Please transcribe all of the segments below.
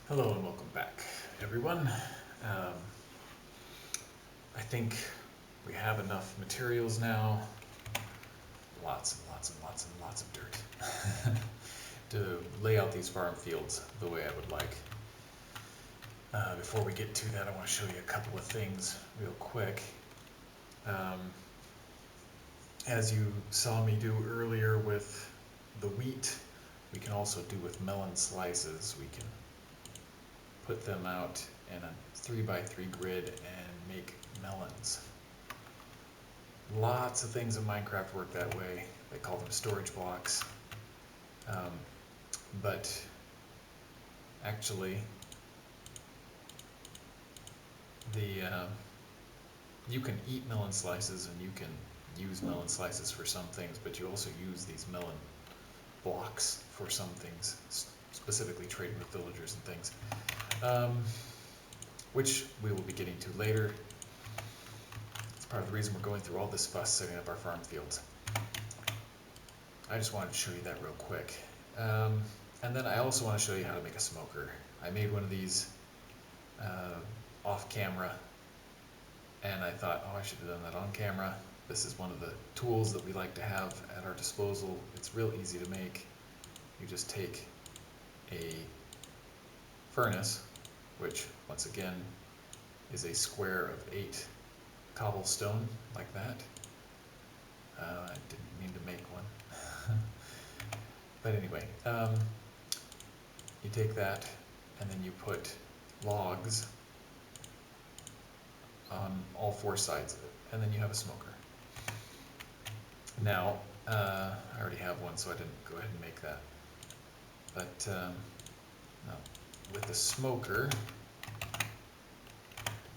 Hello and welcome back, everyone. Um, I think we have enough materials now, lots and lots and lots and lots of dirt, to lay out these farm fields the way I would like. Before we get to that, I want to show you a couple of things real quick. Um, as you saw me do earlier with the wheat, we can also do with melon slices. We can put them out in a 3x3 grid and make melons. Lots of things in Minecraft work that way. They call them storage blocks. Um, but actually, you can eat melon slices and you can use melon slices for some things, but you also use these melon blocks for some things, specifically trading with villagers and things, which we will be getting to later. It's part of the reason we're going through all this fuss setting up our farm fields. I just wanted to show you that real quick. And then I also want to show you how to make a smoker. I made one of these off camera, and I thought, oh, I should have done that on camera. This is one of the tools that we like to have at our disposal. It's real easy to make. You just take a furnace, which once again is a square of 8 cobblestone, like that. I didn't mean to make one. But anyway, you take that and then you put logs on all 4 sides of it, and then you have a smoker. Now, I already have one, so I didn't go ahead and make that. But no, with the smoker,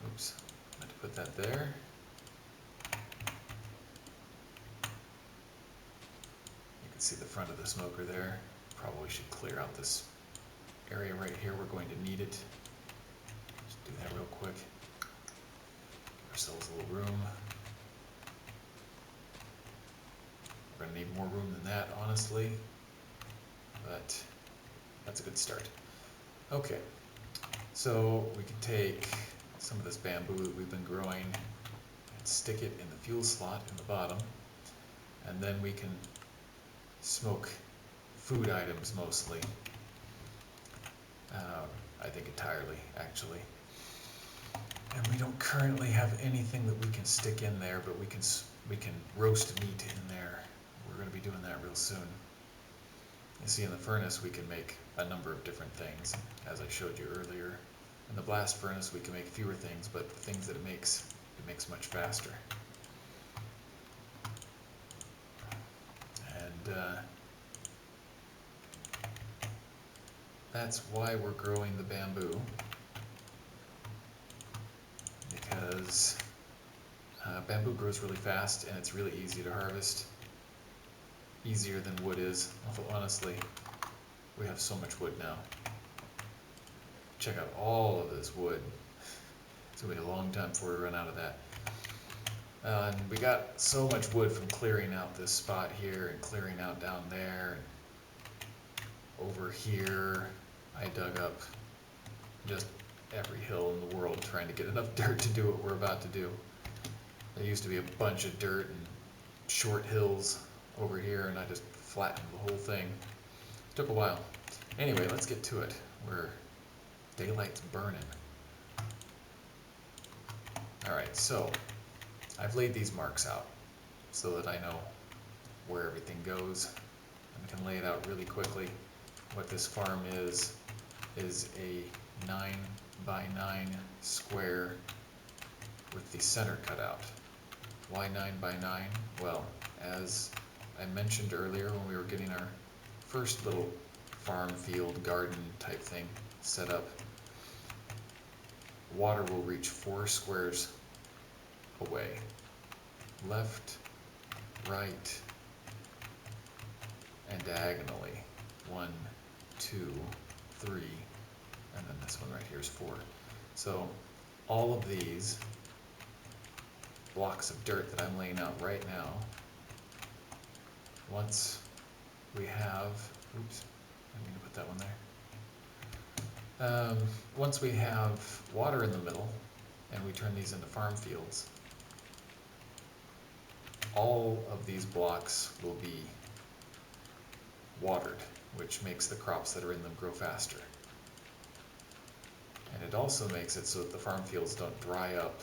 oops, I had to put that there. You can see the front of the smoker there. Probably should clear out this area right here. We're going to need it. Just do that real quick. Give ourselves a little room. We're going to need more room than that, honestly, but that's a good start. Okay, so we can take some of this bamboo that we've been growing and stick it in the fuel slot in the bottom, and then we can smoke food items mostly. I think entirely, actually. And we don't currently have anything that we can stick in there, but we can roast meat in there. We're going to be doing that real soon. You see, in the furnace we can make a number of different things, as I showed you earlier. In the blast furnace we can make fewer things, but the things that it makes much faster. And that's why we're growing the bamboo, because bamboo grows really fast and it's really easy to harvest. Easier than wood is. Although honestly, we have so much wood now. Check out all of this wood. It's going to be a long time before we run out of that. And we got so much wood from clearing out this spot here and clearing out down there. Over here, I dug up just every hill in the world trying to get enough dirt to do what we're about to do. There used to be a bunch of dirt and short hills over here, and I just flattened the whole thing. It took a while. Anyway, let's get to it. Where daylight's burning. Alright, so I've laid these marks out so that I know where everything goes, and I can lay it out really quickly. What this farm is a 9 by 9 square with the center cut out. Why 9 by 9? Well, as I mentioned earlier when we were getting our first little farm field garden type thing set up, water will reach 4 squares away. Left, right, and diagonally. 1, 2, 3, and then this one right here is 4. So all of these blocks of dirt that I'm laying out right now, once we have, oops, I need to put that one there. Once we have water in the middle and we turn these into farm fields, all of these blocks will be watered, which makes the crops that are in them grow faster. And it also makes it so that the farm fields don't dry up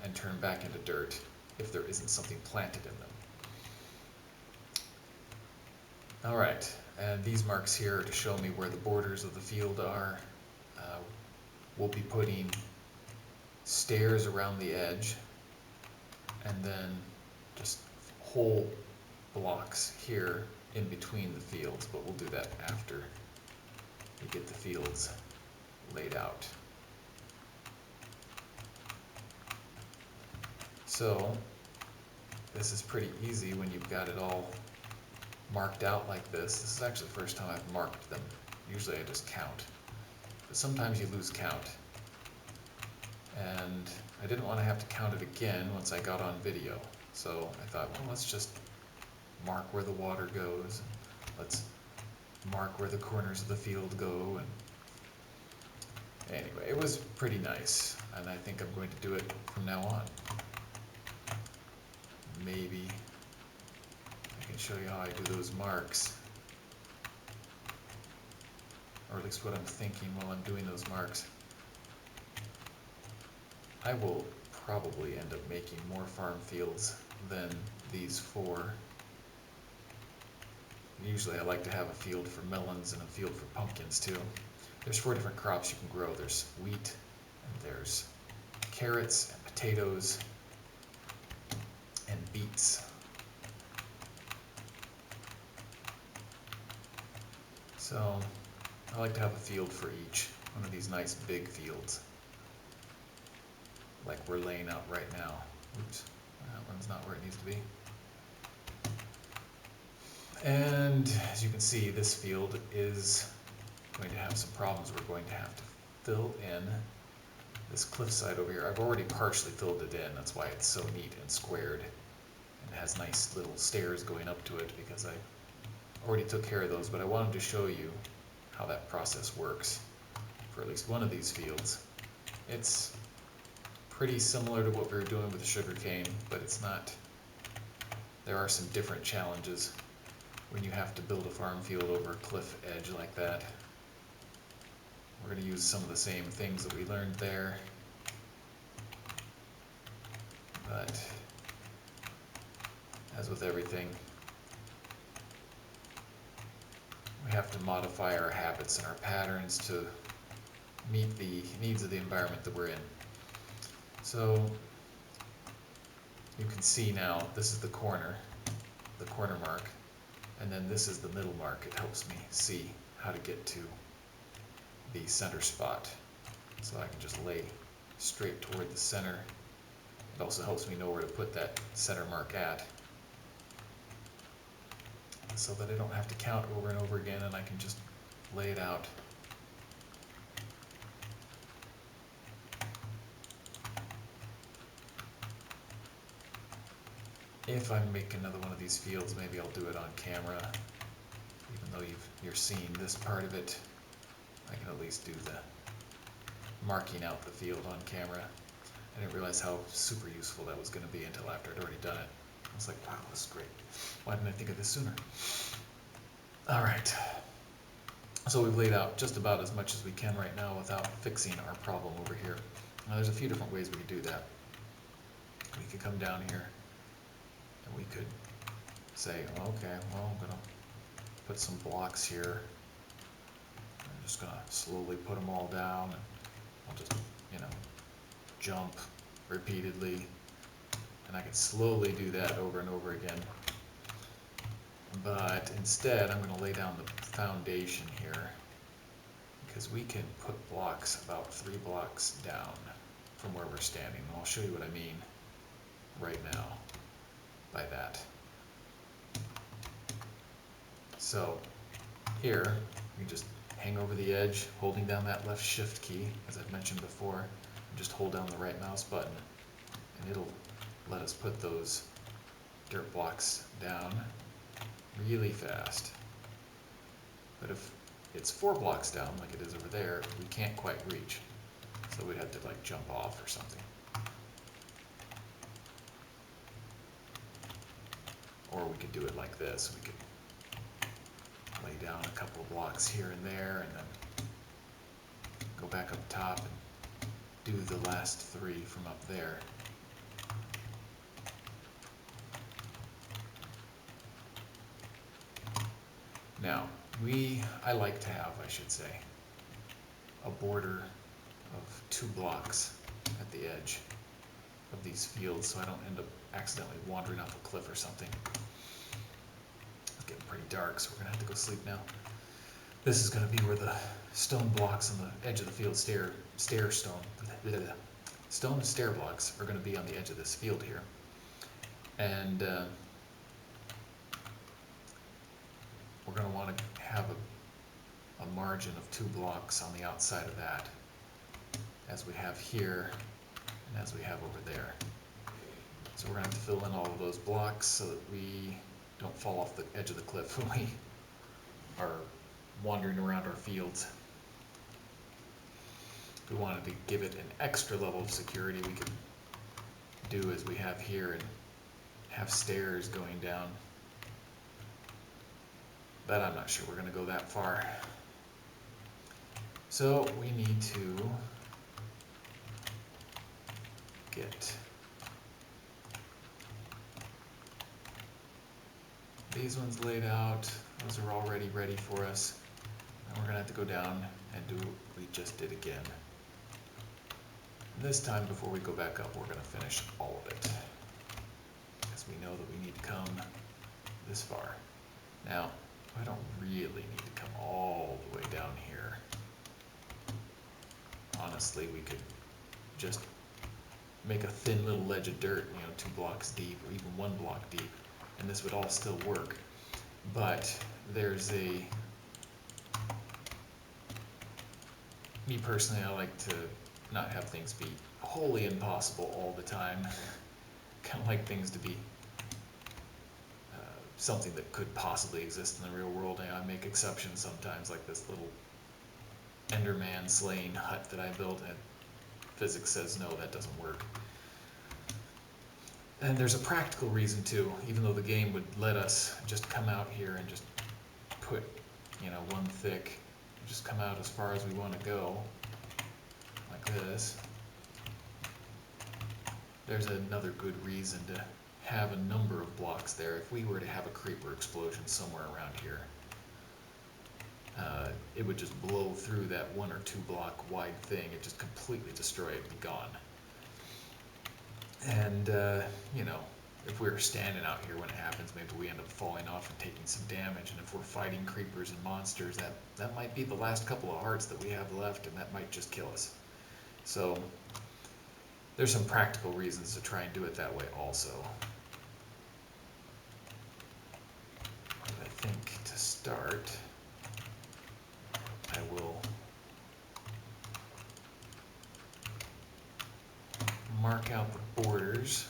and turn back into dirt if there isn't something planted in them. Alright, and these marks here are to show me where the borders of the field are. We'll be putting stairs around the edge and then just whole blocks here in between the fields, but we'll do that after we get the fields laid out. So this is pretty easy when you've got it all marked out like this. This is actually the first time I've marked them. Usually I just count, but sometimes you lose count. And I didn't want to have to count it again once I got on video. So I thought, well, let's just mark where the water goes. Let's mark where the corners of the field go. And anyway, it was pretty nice, and I think I'm going to do it from now on. Maybe I can show you how I do those marks, or at least what I'm thinking while I'm doing those marks. I will probably end up making more farm fields than these 4. Usually I like to have a field for melons and a field for pumpkins too. There's 4 different crops you can grow. There's wheat, and there's carrots, and potatoes, and beets. So I like to have a field for each, one of these nice big fields, like we're laying out right now. Oops, that one's not where it needs to be. And as you can see, this field is going to have some problems. We're going to have to fill in this cliffside over here. I've already partially filled it in. That's why it's so neat and squared. And it has nice little stairs going up to it because I already took care of those, but I wanted to show you how that process works for at least one of these fields. It's pretty similar to what we were doing with the sugarcane, but it's not. There are some different challenges when you have to build a farm field over a cliff edge like that. We're going to use some of the same things that we learned there, but as with everything, we have to modify our habits and our patterns to meet the needs of the environment that we're in. So you can see now, this is the corner mark, and then this is the middle mark. It helps me see how to get to the center spot. So I can just lay straight toward the center. It also helps me know where to put that center mark at, so that I don't have to count over and over again, and I can just lay it out. If I make another one of these fields, maybe I'll do it on camera. Even though you're seeing this part of it, I can at least do the marking out the field on camera. I didn't realize how super useful that was going to be until after I'd already done it. I was like, wow, this is great. Why didn't I think of this sooner? Alright, so we've laid out just about as much as we can right now without fixing our problem over here. Now there's a few different ways we could do that. We could come down here and we could say, okay, well, I'm going to put some blocks here. I'm just going to slowly put them all down, and I'll just, jump repeatedly, and I can slowly do that over and over again. But instead, I'm going to lay down the foundation here, because we can put blocks about 3 blocks down from where we're standing. And I'll show you what I mean right now by that. So here, you just hang over the edge, holding down that left shift key, as I've mentioned before, and just hold down the right mouse button, and it'll let us put those dirt blocks down really fast. But if it's 4 blocks down, like it is over there, we can't quite reach. So we'd have to like jump off or something. Or we could do it like this. We could lay down a couple of blocks here and there, and then go back up top and do the last 3 from up there. Now, I like to have, I should say, a border of 2 blocks at the edge of these fields so I don't end up accidentally wandering off a cliff or something. It's getting pretty dark, so we're going to have to go sleep now. This is going to be where the stone blocks on the edge of the field, stone and stair blocks are going to be on the edge of this field here. And we're going to want to have a margin of 2 blocks on the outside of that, as we have here and as we have over there. So we're going to have to fill in all of those blocks so that we don't fall off the edge of the cliff when we are wandering around our fields. If we wanted to give it an extra level of security, we could do as we have here and have stairs going down. But I'm not sure we're going to go that far. So we need to get these ones laid out. Those are already ready for us. And we're going to have to go down and do what we just did again. And this time, before we go back up, we're going to finish all of it, because we know that we need to come this far. Now, I don't really need to come all the way down here. Honestly, we could just make a thin little ledge of dirt, 2 blocks deep, or even 1 block deep, and this would all still work. But there's me personally, I like to not have things be wholly impossible all the time. Kind of like things to be something that could possibly exist in the real world. I make exceptions sometimes, like this little Enderman slaying hut that I built, and physics says no, that doesn't work. And there's a practical reason too, even though the game would let us just come out here and just put, 1 thick, just come out as far as we want to go, like this. There's another good reason to have a number of blocks there. If we were to have a creeper explosion somewhere around here, it would just blow through that 1 or 2 block wide thing. It just completely destroy it and be gone. And, if we were standing out here when it happens, maybe we end up falling off and taking some damage. And if we're fighting creepers and monsters, that might be the last couple of hearts that we have left, and that might just kill us. So there's some practical reasons to try and do it that way also. But I think to start, I will mark out the borders.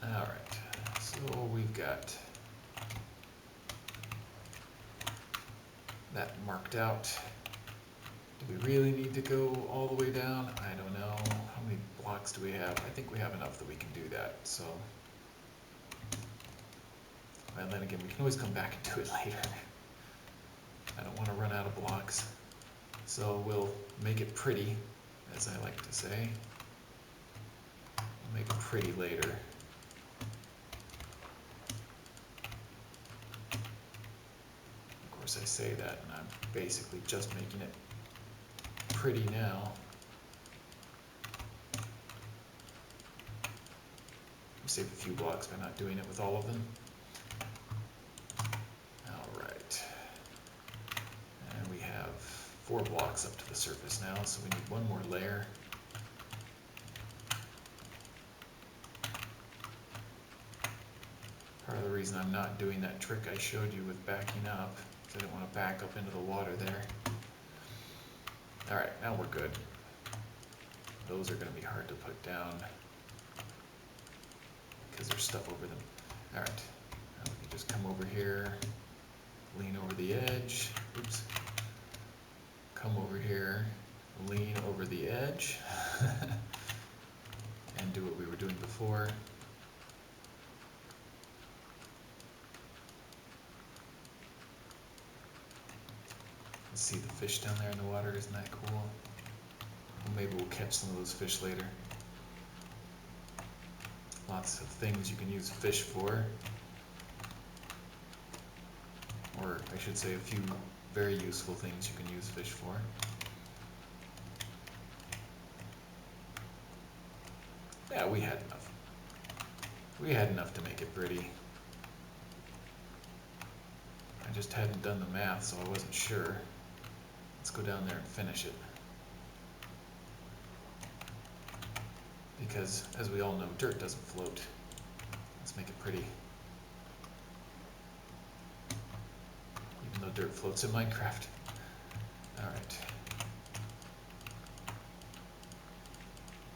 Alright, so we've got that marked out. Do we really need to go all the way down? I don't know. How many blocks do we have? I think we have enough that we can do that, so. And then again, we can always come back and do it later. I don't want to run out of blocks. So we'll make it pretty, as I like to say. We'll make it pretty later. Of course I say that, and I'm basically just making it pretty now. Save a few blocks by not doing it with all of them. Alright. And we have 4 blocks up to the surface now, so we need 1 more layer. Part of the reason I'm not doing that trick I showed you with backing up, because I didn't want to back up into the water there. Alright, now we're good. Those are going to be hard to put down. because there's stuff over them. All right, now we can just come over here, lean over the edge, oops, come over here, lean over the edge, and do what we were doing before. See the fish down there in the water, isn't that cool? Well, maybe we'll catch some of those fish later. Lots of things you can use fish for. Or I should say a few very useful things you can use fish for. Yeah, we had enough. We had enough to make it pretty. I just hadn't done the math, so I wasn't sure. Let's go down there and finish it. Because, as we all know, dirt doesn't float. Let's make it pretty. Even though dirt floats in Minecraft. Alright.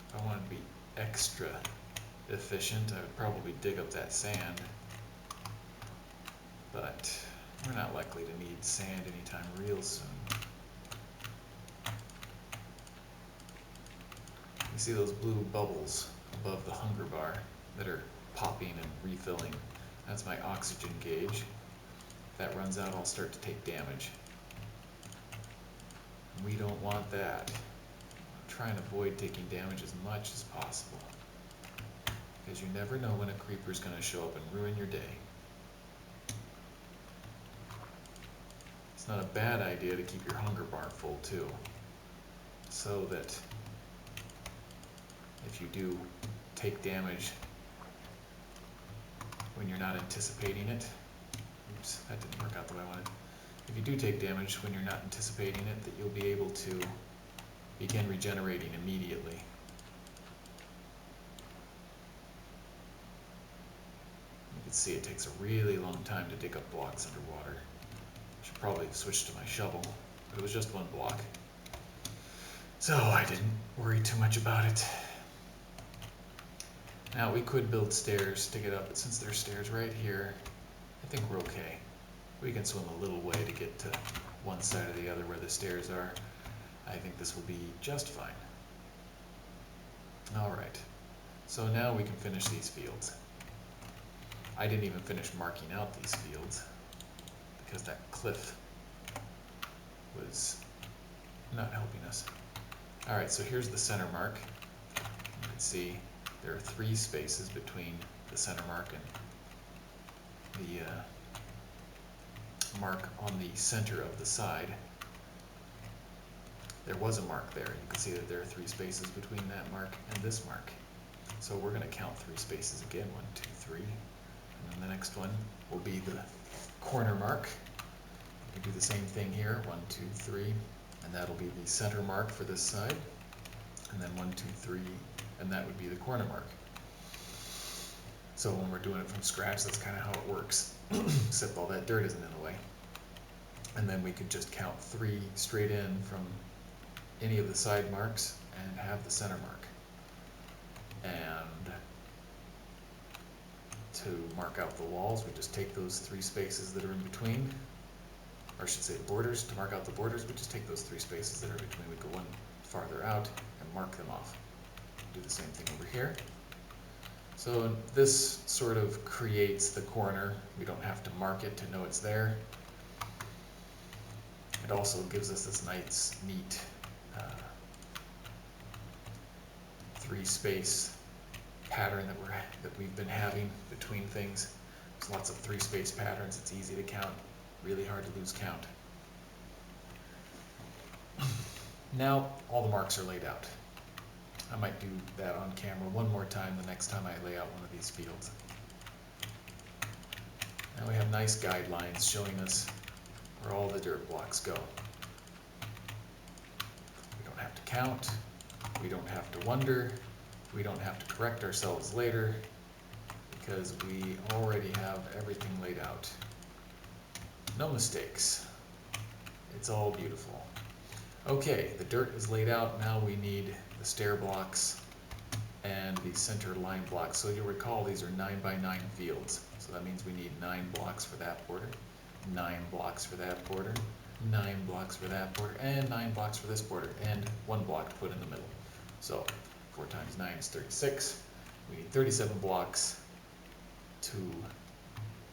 If I wanted to be extra efficient, I would probably dig up that sand. But we're not likely to need sand anytime real soon. You see those blue bubbles above the hunger bar that are popping and refilling? That's my oxygen gauge. If that runs out, I'll start to take damage. We don't want that. Try and avoid taking damage as much as possible, because you never know when a creeper's going to show up and ruin your day. It's not a bad idea to keep your hunger bar full too, so that if you do take damage when you're not anticipating it, oops, that didn't work out the way I wanted. If you do take damage when you're not anticipating it, that you'll be able to begin regenerating immediately. You can see it takes a really long time to dig up blocks underwater. I should probably switch to my shovel, but it was just one block, so I didn't worry too much about it. Now we could build stairs to get up, but since there's stairs right here, I think we're okay. We can swim a little way to get to one side or the other where the stairs are. I think this will be just fine. Alright, so now we can finish these fields. I didn't even finish marking out these fields because that cliff was not helping us. Alright, so here's the center mark. You can see there are 3 spaces between the center mark and the mark on the center of the side. There was a mark there. You can see that there are 3 spaces between that mark and this mark. So we're going to count 3 spaces again. 1, 2, 3. And then the next one will be the corner mark. We can do the same thing here. 1, 2, 3. And that'll be the center mark for this side. And then 1, 2, 3. And that would be the corner mark. So when we're doing it from scratch, that's kind of how it works. Except all that dirt isn't in the way. And then we could just count 3 straight in from any of the side marks and have the center mark. And to mark out the walls, we just take those 3 spaces that are in between, or I should say the borders. To mark out the borders, we just take those 3 spaces that are in between. We go one farther out and mark them off. Do the same thing over here. So this sort of creates the corner. We don't have to mark it to know it's there. It also gives us this nice, neat 3-space pattern that we've been having between things. There's lots of 3-space patterns. It's easy to count, really hard to lose count. Now all the marks are laid out. I might do that on camera one more time the next time I lay out one of these fields. Now we have nice guidelines showing us where all the dirt blocks go. We don't have to count, we don't have to wonder, we don't have to correct ourselves later, because we already have everything laid out. No mistakes. It's all beautiful. Okay, the dirt is laid out. Now we need the stair blocks and the center line block. So you'll recall these are 9 by 9 fields. So that means we need 9 blocks for that border, 9 blocks for that border, 9 blocks for that border, and 9 blocks for this border, and 1 block to put in the middle. So 4 times 9 is 36. We need 37 blocks to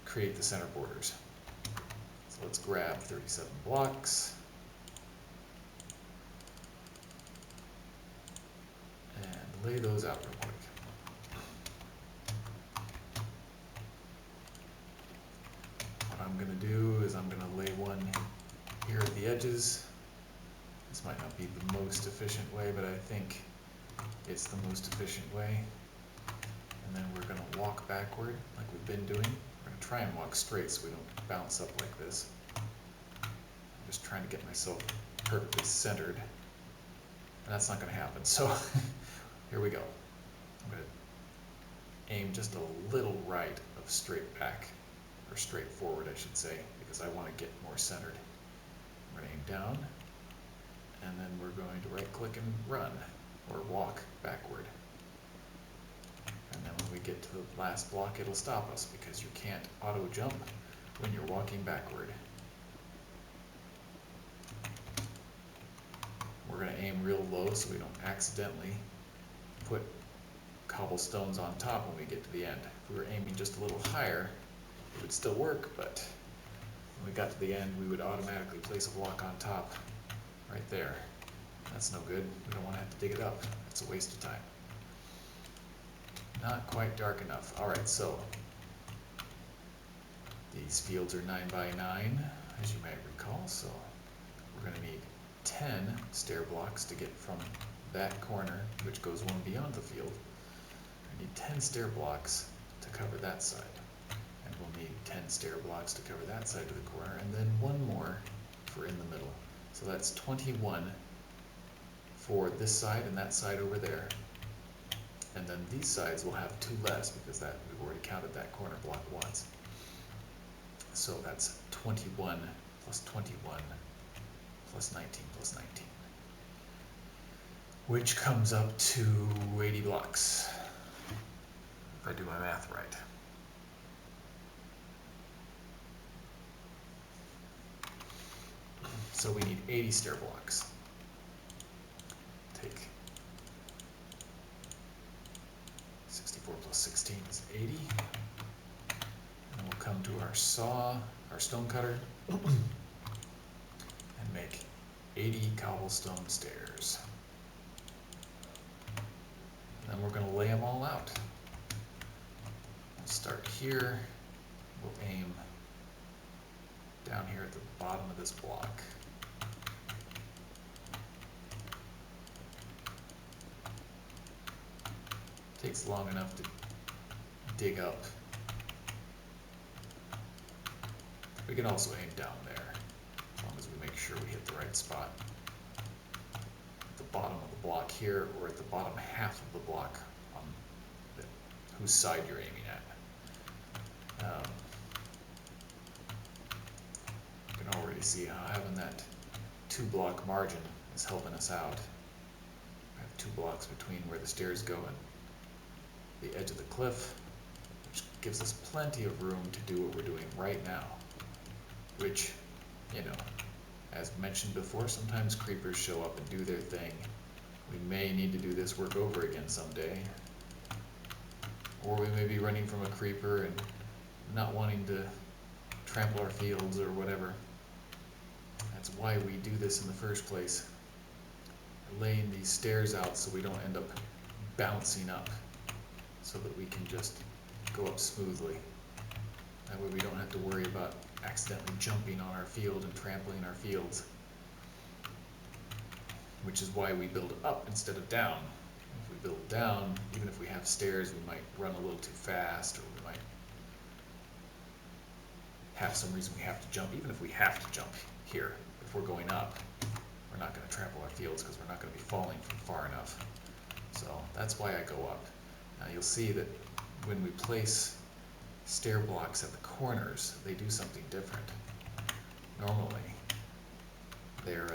create the center borders. So let's grab 37 blocks and lay those out real quick. What I'm going to do is I'm going to lay one here at the edges. This might not be the most efficient way, but I think it's the most efficient way. And then we're going to walk backward like we've been doing. We're going to try and walk straight so we don't bounce up like this. I'm just trying to get myself perfectly centered. And that's not going to happen. So here we go. I'm going to aim just a little right of straight back, or straight forward I should say, because I want to get more centered. I'm going to aim down, and then we're going to right click and run, or walk backward. And then when we get to the last block, it'll stop us because you can't auto jump when you're walking backward. We're going to aim real low so we don't accidentally put cobblestones on top when we get to the end. If we were aiming just a little higher, it would still work, but when we got to the end, we would automatically place a block on top right there. That's no good. We don't want to have to dig it up. It's a waste of time. Not quite dark enough. Alright, so these fields are 9 by 9, as you might recall, so we're going to need 10 stair blocks to get from that corner, which goes one beyond the field. We need 10 stair blocks to cover that side. And we'll need 10 stair blocks to cover that side of the corner, and then one more for in the middle. So that's 21 for this side and that side over there. And then these sides will have 2 less because that we've already counted that corner block once. So that's 21 plus 21 plus 19 plus 19, which comes up to 80 blocks, if I do my math right. So we need 80 stair blocks. Take 64 plus 16 is 80. And then we'll come to our saw, our stone cutter, and make 80 cobblestone stairs. And then we're going to lay them all out. We'll start here. We'll aim down here at the bottom of this block. Takes long enough to dig up. We can also aim down there, as long as we make sure we hit the right spot. At the bottom of the block here, or at the bottom half of the block on whose side you're aiming at. You can already see how having that 2 block margin is helping us out. I have 2 blocks between where the stairs go and the edge of the cliff, which gives us plenty of room to do what we're doing right now, which, you know, as mentioned before, sometimes creepers show up and do their thing. We may need to do this work over again someday, or we may be running from a creeper and not wanting to trample our fields or whatever. That's why we do this in the first place, laying these stairs out so we don't end up bouncing up, so that we can just go up smoothly. That way we don't have to worry about accidentally jumping on our field and trampling our fields, which is why we build up instead of down. If we build down, even if we have stairs, we might run a little too fast, or we might have some reason we have to jump. Even if we have to jump here, if we're going up, we're not going to trample our fields because we're not going to be falling from far enough. So that's why I go up. Now you'll see that when we place stair blocks at the corners, they do something different. Normally, they're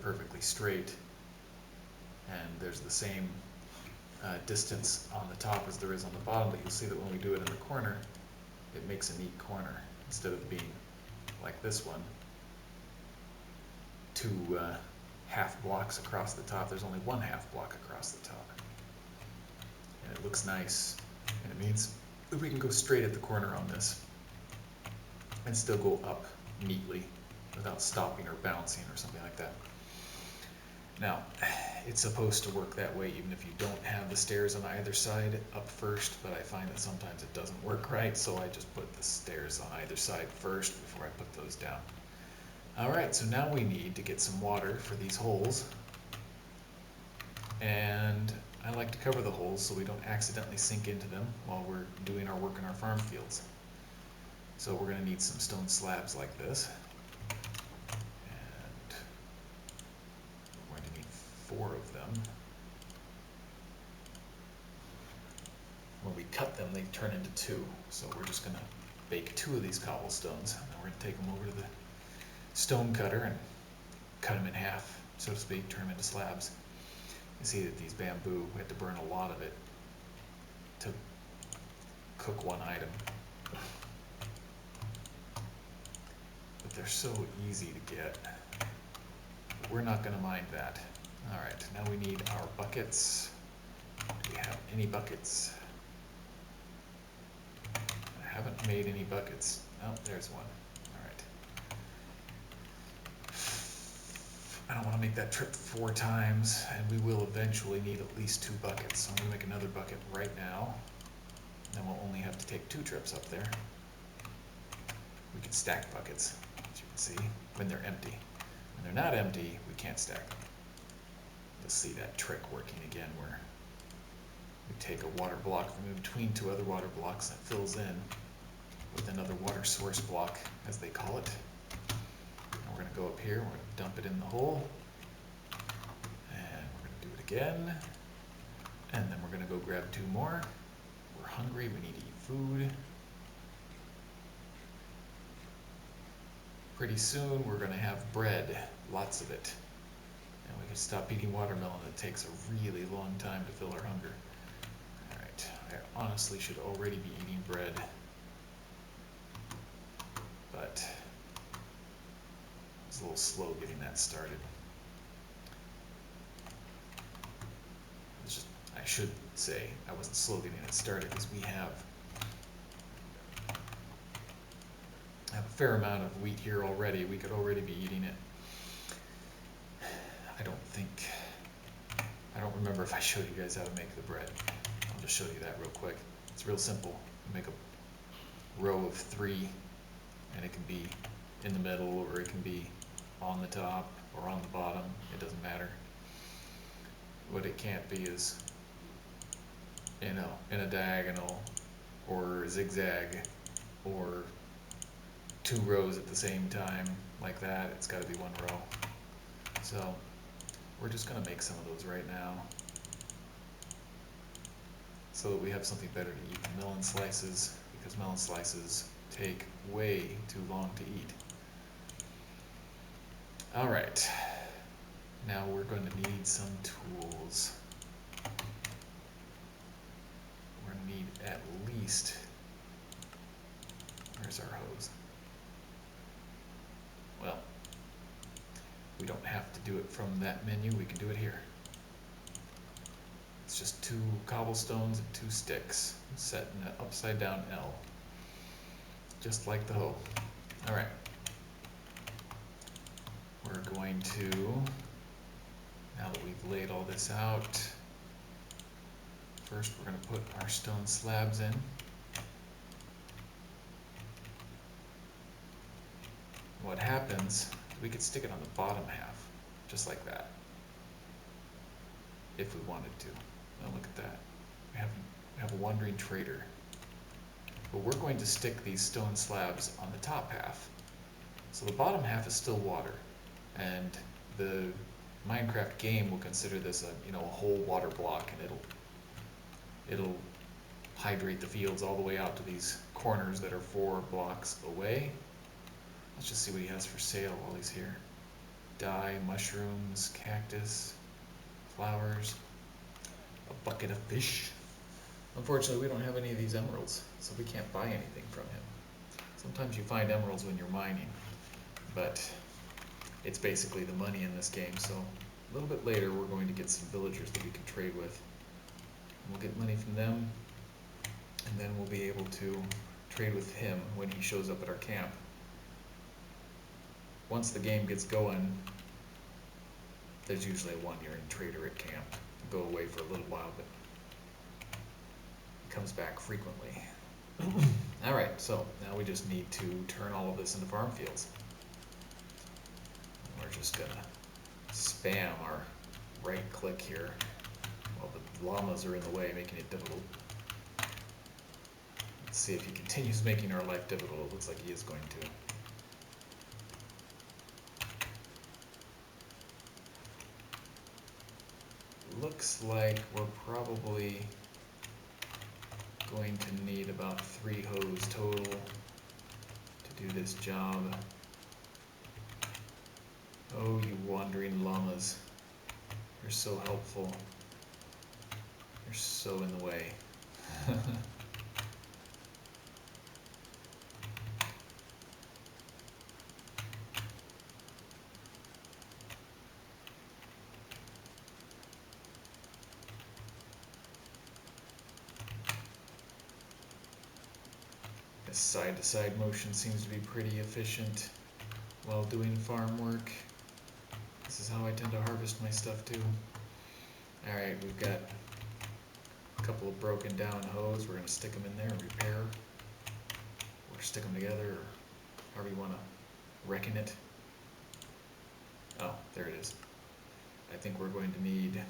perfectly straight and there's the same distance on the top as there is on the bottom, but you'll see that when we do it in the corner, it makes a neat corner instead of being like this one, two half blocks across the top. There's only one half block across the top, and it looks nice, and it means that we can go straight at the corner on this and still go up neatly without stopping or bouncing or something like that. Now, it's supposed to work that way even if you don't have the stairs on either side up first, but I find that sometimes it doesn't work right, so I just put the stairs on either side first before I put those down. Alright, so now we need to get some water for these holes, and I like to cover the holes so we don't accidentally sink into them while we're doing our work in our farm fields. So we're going to need some stone slabs like this, and we're going to need 4 of them. When we cut them, they turn into 2, so we're just going to bake 2 of these cobblestones, and then we're going to take them over to the stone cutter and cut them in half, so to speak, turn them into slabs. You see that these bamboo, we have to burn a lot of it to cook one item. But they're so easy to get. But we're not going to mind that. Alright, now we need our buckets. Do we have any buckets? I haven't made any buckets. Oh, there's one. Alright. I don't want to make that trip 4 times, and we will eventually need at least 2 buckets. So I'm going to make another bucket right now. Then we'll only have to take 2 trips up there. We can stack buckets, as you can see, when they're empty. When they're not empty, we can't stack them. You'll see that trick working again, where we take a water block from in between 2 other water blocks and it fills in with another water source block, as they call it. And we're going to go up here, we're going to dump it in the hole, and we're going to do it again, and then we're going to go grab 2 more. We're hungry, we need to eat food. Pretty soon we're going to have bread, lots of it, and we can stop eating watermelon. It takes a really long time to fill our hunger. Alright, I honestly should already be eating bread, but I was a little slow getting that started. I should say I wasn't slow getting it started, because we have a fair amount of wheat here already. We could already be eating it. I don't remember if I showed you guys how to make the bread. I'll just show you that real quick. It's real simple. You make a row of 3, and it can be in the middle, or it can be on the top or on the bottom. It doesn't matter. What it can't be is, in a diagonal or zigzag or 2 rows at the same time like that. It's got to be 1 row. So we're just going to make some of those right now so that we have something better to eat than melon slices, because melon slices take way too long to eat. Alright, now we're going to need some tools. We're going to need at least, where's our hose? Well, we don't have to do it from that menu, we can do it here. It's just 2 cobblestones and 2 sticks set in an upside down L, just like the hoe. Alright, we're going to, now that we've laid all this out, first we're going to put our stone slabs in. What happens, we could stick it on the bottom half, just like that, if we wanted to. Now look at that. We have a wandering trader. But we're going to stick these stone slabs on the top half. So the bottom half is still water, and the Minecraft game will consider this a whole water block, and it'll hydrate the fields all the way out to these corners that are 4 blocks away. Let's just see what he has for sale while he's here. Dye, mushrooms, cactus. flowers, a bucket of fish. Unfortunately, we don't have any of these emeralds, so we can't buy anything from him. Sometimes you find emeralds when you're mining, but it's basically the money in this game, so a little bit later we're going to get some villagers that we can trade with. We'll get money from them, and then we'll be able to trade with him when he shows up at our camp. Once the game gets going, there's usually a one-year trader at camp. Go away for a little while, but he comes back frequently. Alright, so now we just need to turn all of this into farm fields. We're just gonna spam our right click here while the llamas are in the way, making it difficult. Let's see if he continues making our life difficult. It looks like he is going to. Looks like we're probably going to need about 3 hoes total to do this job. Oh, you wandering llamas. You're so helpful. You're so in the way. This side-to-side motion seems to be pretty efficient while doing farm work. This is how I tend to harvest my stuff too. Alright, we've got a couple of broken down hoes. We're going to stick them in there and repair. Or stick them together, or however you want to reckon it. Oh, there it is. I think we're going to need... I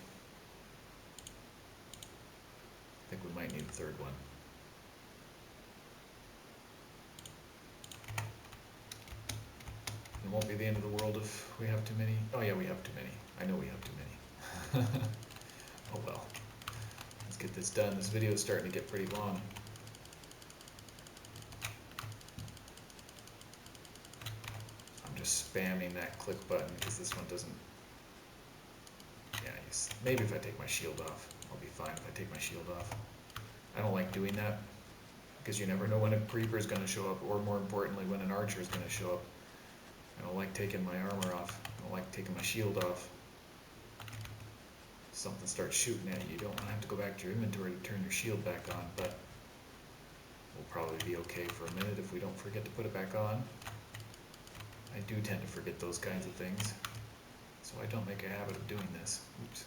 think we might need a third one. It won't be the end of the world if we have too many. Oh yeah, we have too many. I know we have too many. Oh well. Let's get this done. This video is starting to get pretty long. I'm just spamming that click button because this one doesn't... Yeah, maybe if I take my shield off, I'll be fine if I take my shield off. I don't like doing that because you never know when a creeper is going to show up, or more importantly, when an archer is going to show up. I don't like taking my armor off. I don't like taking my shield off. If something starts shooting at you, you don't want to have to go back to your inventory to turn your shield back on, but we'll probably be okay for a minute if we don't forget to put it back on. I do tend to forget those kinds of things, so I don't make a habit of doing this. Oops.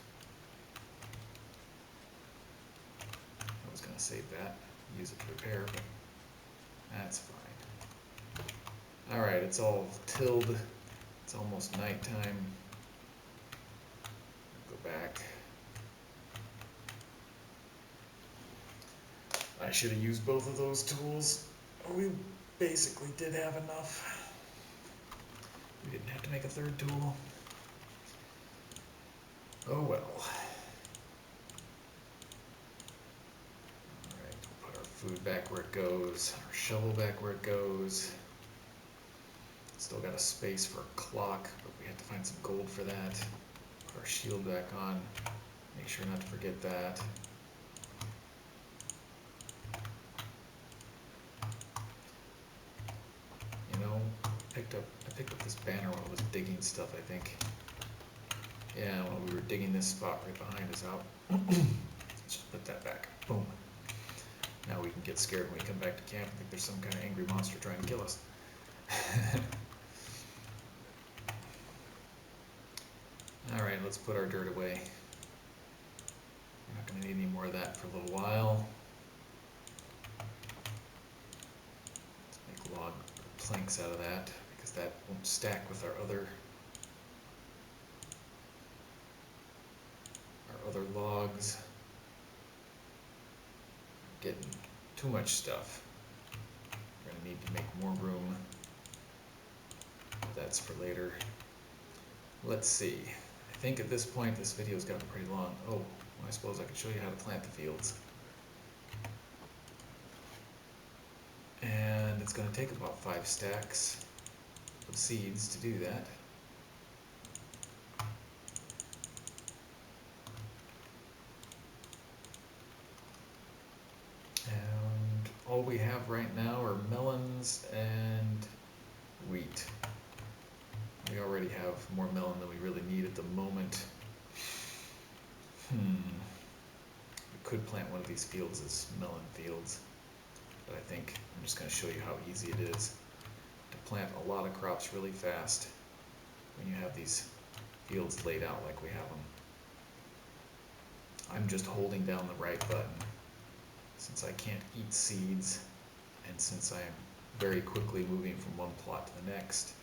I was going to save that, use it to repair, but that's fine. Alright, it's all tilled. It's almost nighttime. Go back. I should have used both of those tools. We basically did have enough. We didn't have to make a third tool. Oh well. Alright, we'll put our food back where it goes, our shovel back where it goes. Still got a space for a clock, but we have to find some gold for that. Put our shield back on. Make sure not to forget that. You know, I picked up this banner while I was digging stuff, I think. Yeah, while we were digging this spot right behind us out. Let's just put that back. Boom. Now we can get scared when we come back to camp and think there's some kind of angry monster trying to kill us. Alright, let's put our dirt away. We're not going to need any more of that for a little while. Let's make log planks out of that, because that won't stack with our other logs. Getting too much stuff. We're going to need to make more room. That's for later. Let's see. I think at this point this video's gotten pretty long. Oh, well, I suppose I could show you how to plant the fields. And it's going to take about 5 stacks of seeds to do that. all we have right now are melons and wheat. We already have more melon than we really need at the moment. We could plant one of these fields as melon fields, but I think I'm just going to show you how easy it is to plant a lot of crops really fast when you have these fields laid out like we have them. I'm just holding down the right button since I can't eat seeds and since I am very quickly moving from one plot to the next.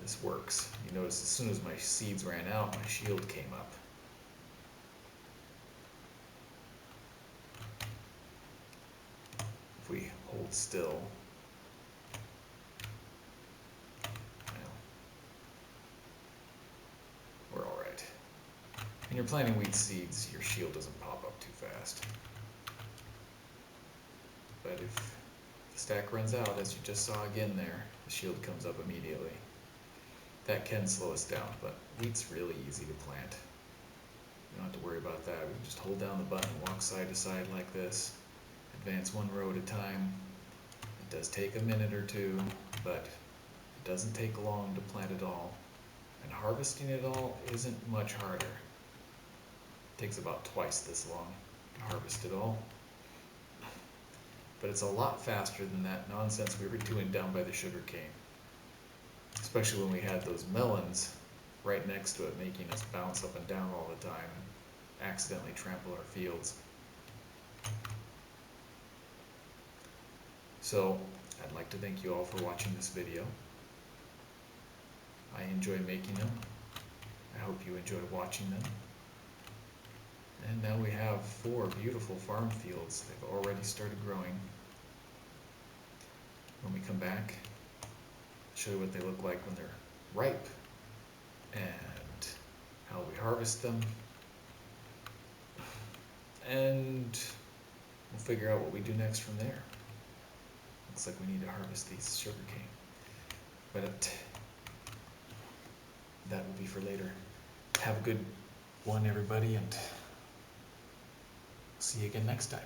This works. You notice as soon as my seeds ran out, my shield came up. If we hold still, well, we're all right. When you're planting wheat seeds, your shield doesn't pop up too fast. But if the stack runs out, as you just saw again there, the shield comes up immediately. That can slow us down, but wheat's really easy to plant. You don't have to worry about that. We can just hold down the button, walk side to side like this, advance one row at a time. It does take a minute or two, but it doesn't take long to plant it all. And harvesting it all isn't much harder. It takes about twice this long to harvest it all. But it's a lot faster than that nonsense we were doing down by the sugar cane. Especially when we had those melons right next to it, making us bounce up and down all the time and accidentally trample our fields. So, I'd like to thank you all for watching this video. I enjoy making them. I hope you enjoy watching them. And now we have 4 beautiful farm fields. They've already started growing. When we come back, I'll show you what they look like when they're ripe and how we harvest them. And we'll figure out what we do next from there. Looks like we need to harvest these sugarcane. But that will be for later. Have a good one, everybody, and see you again next time.